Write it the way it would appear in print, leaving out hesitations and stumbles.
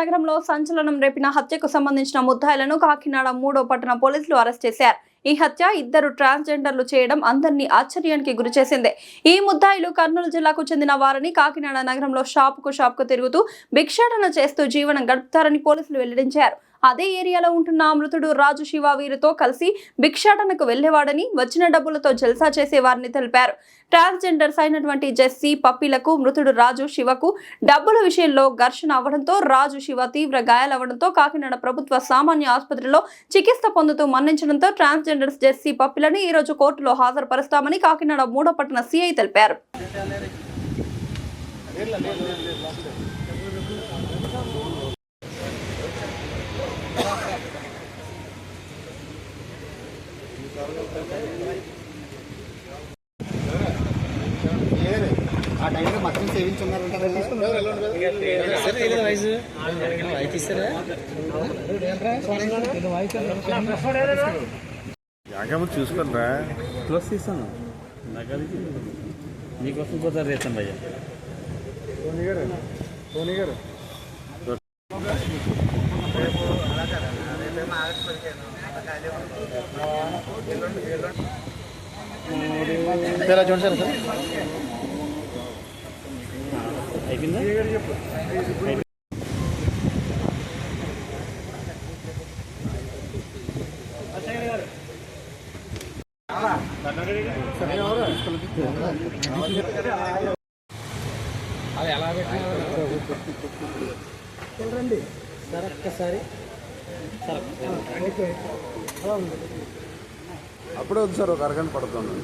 నగరంలో సంచలనం రేపిన హత్యకు సంబంధించిన ముద్దాయిలను కాకినాడ 3వ పట్టణ పోలీసులు అరెస్ట్ చేశారు. ఈ హత్య ఇద్దరు ట్రాన్స్జెండర్లు చేయడం అందరినీ ఆశ్చర్యానికి గురిచేసింది. ఈ ముద్దాయిలు కర్నూలు జిల్లాకు చెందిన వారని, కాకినాడ నగరంలో షాపుకు తిరుగుతూ భిక్షాటన చేస్తూ జీవనం గడుపుతారని పోలీసులు వెల్లడించారు. అదే ఏరియాలో ఉంటున్న మృతుడు రాజు శివ వీరితో కలిసి భిక్షాటనకు వెళ్లేవాడని, వచ్చిన డబ్బులతో జల్సా చేసేవారని తెలిపారు. ట్రాన్స్జెండర్స్ అయినటువంటి జెస్సీ, పప్పీలకు మృతుడు రాజు శివకు డబ్బుల విషయంలో ఘర్షణ అవ్వడంతో రాజు శివ తీవ్ర గాయాలవ్వడంతో కాకినాడ ప్రభుత్వ సామాన్య ఆసుపత్రిలో చికిత్స పొందుతూ మరణించడంతో ట్రాన్స్జెండర్స్ జెస్సీ, పప్పీలను ఈ రోజు కోర్టులో హాజరుపరుస్తామని కాకినాడ 3వ పట్టణ సిఐ తెలిపారు. ఆ టైంలో మొత్తం సేవించున్నారంటే చూసుకుంటా క్లోజ్ తీస్తాను నాకు మీకోసం కుదరదు రేస్తాను భయ్యా. సోనీ గారు చూడండి సార్ అయిపోయిందా? అది ఎలా చూడండి సార్ ఒక్కసారి అప్పుడే వద్దు సార్, ఒక అరగంట పడుతుంది.